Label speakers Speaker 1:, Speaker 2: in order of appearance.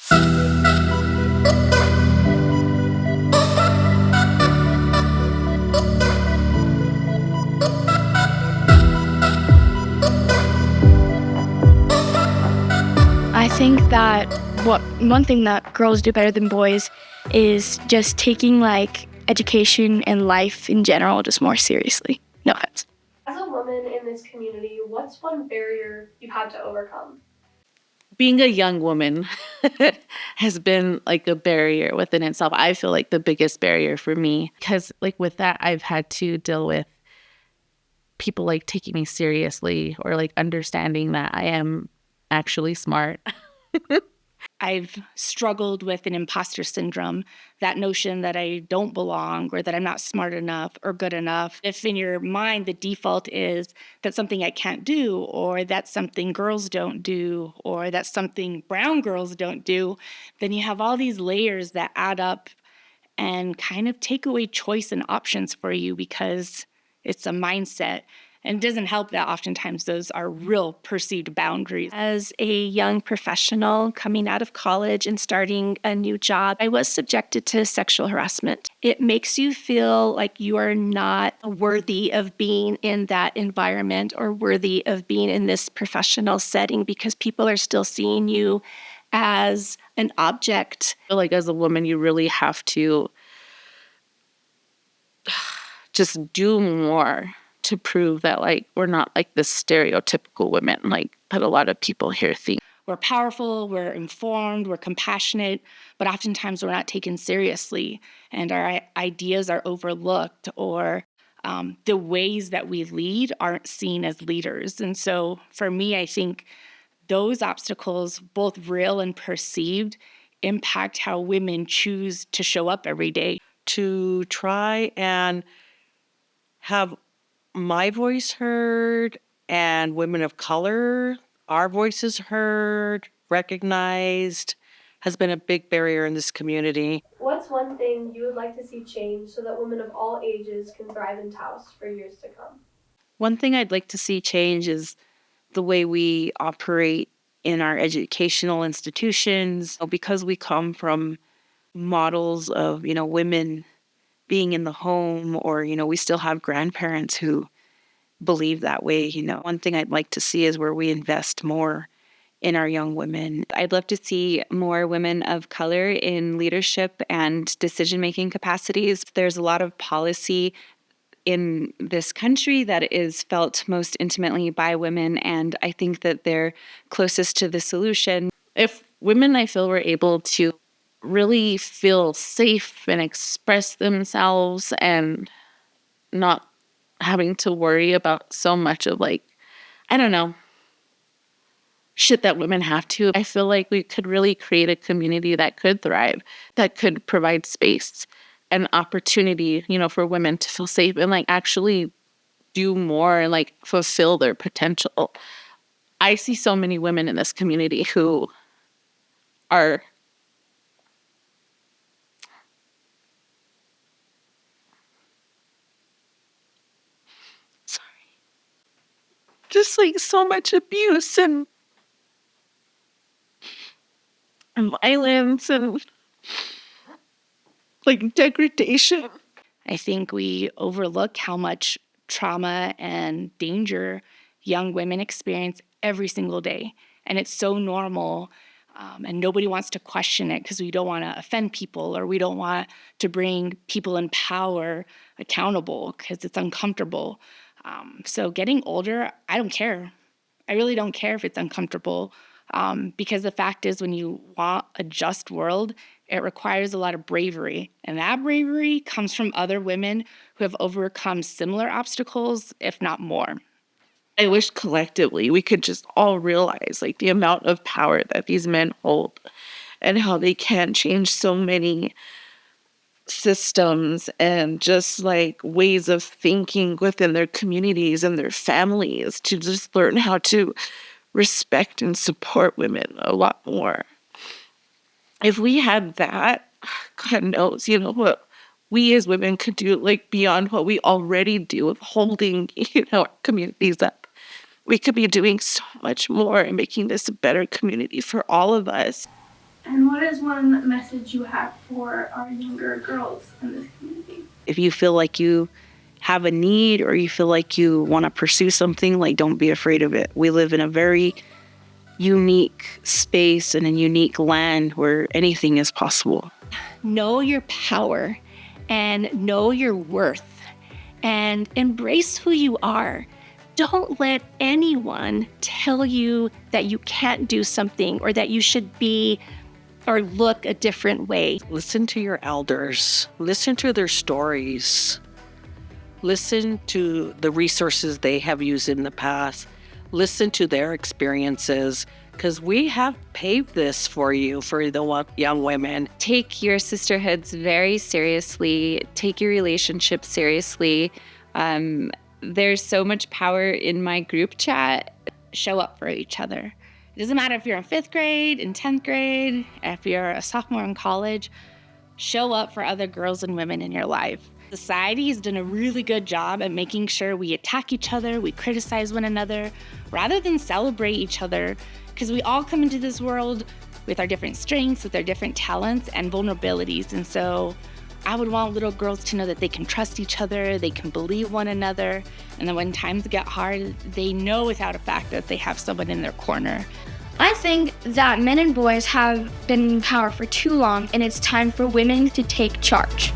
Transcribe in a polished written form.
Speaker 1: I think that one thing that girls do better than boys is just taking like education and life in general just more seriously. No offense.
Speaker 2: As a woman in this community, what's one barrier you've had to overcome?
Speaker 3: Being a young woman has been like a barrier within itself. I feel like the biggest barrier for me, because like with that, I've had to deal with people like taking me seriously or like understanding that I am actually smart.
Speaker 1: I've struggled with an imposter syndrome, that notion that I don't belong or that I'm not smart enough or good enough. If in your mind the default is that's something I can't do, or that's something girls don't do, or that's something brown girls don't do, then you have all these layers that add up and kind of take away choice and options for you because it's a mindset. And it doesn't help that oftentimes those are real perceived boundaries.
Speaker 4: As a young professional coming out of college and starting a new job, I was subjected to sexual harassment. It makes you feel like you are not worthy of being in that environment or worthy of being in this professional setting because people are still seeing you as an object.
Speaker 3: I feel like as a woman, you really have to just do more to prove that like we're not like the stereotypical women like that a lot of people here think.
Speaker 1: We're powerful, we're informed, we're compassionate, but oftentimes we're not taken seriously and our ideas are overlooked or the ways that we lead aren't seen as leaders. And so for me, I think those obstacles, both real and perceived, impact how women choose to show up every day.
Speaker 5: To try and have my voice heard and women of color, our voices heard, recognized, has been a big barrier in this community.
Speaker 2: What's one thing you would like to see change so that women of all ages can thrive in Taos for years to come?
Speaker 3: One thing I'd like to see change is the way we operate in our educational institutions. Because we come from models of, women being in the home or, we still have grandparents who believe that way. One thing I'd like to see is where we invest more in our young women.
Speaker 6: I'd love to see more women of color in leadership and decision-making capacities. There's a lot of policy in this country that is felt most intimately by women, and I think that they're closest to the solution.
Speaker 3: If women, I feel, were able to really feel safe and express themselves and not having to worry about so much of shit that women have to. I feel like we could really create a community that could thrive, that could provide space and opportunity, for women to feel safe and actually do more and fulfill their potential. I see so many women in this community who are just so much abuse and violence and degradation.
Speaker 1: I think we overlook how much trauma and danger young women experience every single day. And it's so normal. And nobody wants to question it because we don't want to offend people or we don't want to bring people in power accountable because it's uncomfortable. So getting older, I don't care. I really don't care if it's uncomfortable because the fact is when you want a just world, it requires a lot of bravery. And that bravery comes from other women who have overcome similar obstacles, if not more.
Speaker 3: I wish collectively we could just all realize the amount of power that these men hold and how they can change so many systems and just ways of thinking within their communities and their families to just learn how to respect and support women a lot more. If we had that, God knows, what we as women could do beyond what we already do of holding, our communities up. We could be doing so much more and making this a better community for all of us.
Speaker 2: And what is one message you have for our younger girls in this community?
Speaker 3: If you feel like you have a need or you feel like you want to pursue something, like, don't be afraid of it. We live in a very unique space and a unique land where anything is possible.
Speaker 4: Know your power and know your worth and embrace who you are. Don't let anyone tell you that you can't do something or that you should be or look a different way.
Speaker 5: Listen to your elders. Listen to their stories. Listen to the resources they have used in the past. Listen to their experiences, because we have paved this for you, for the young women.
Speaker 6: Take your sisterhoods very seriously. Take your relationships seriously. There's so much power in my group chat.
Speaker 1: Show up for each other. It doesn't matter if you're in 5th grade, in 10th grade, if you're a sophomore in college, show up for other girls and women in your life. Society has done a really good job at making sure we attack each other, we criticize one another, rather than celebrate each other, because we all come into this world with our different strengths, with our different talents and vulnerabilities. And so I would want little girls to know that they can trust each other, they can believe one another, and then when times get hard, they know without a fact that they have someone in their corner.
Speaker 7: I think that men and boys have been in power for too long, and it's time for women to take charge.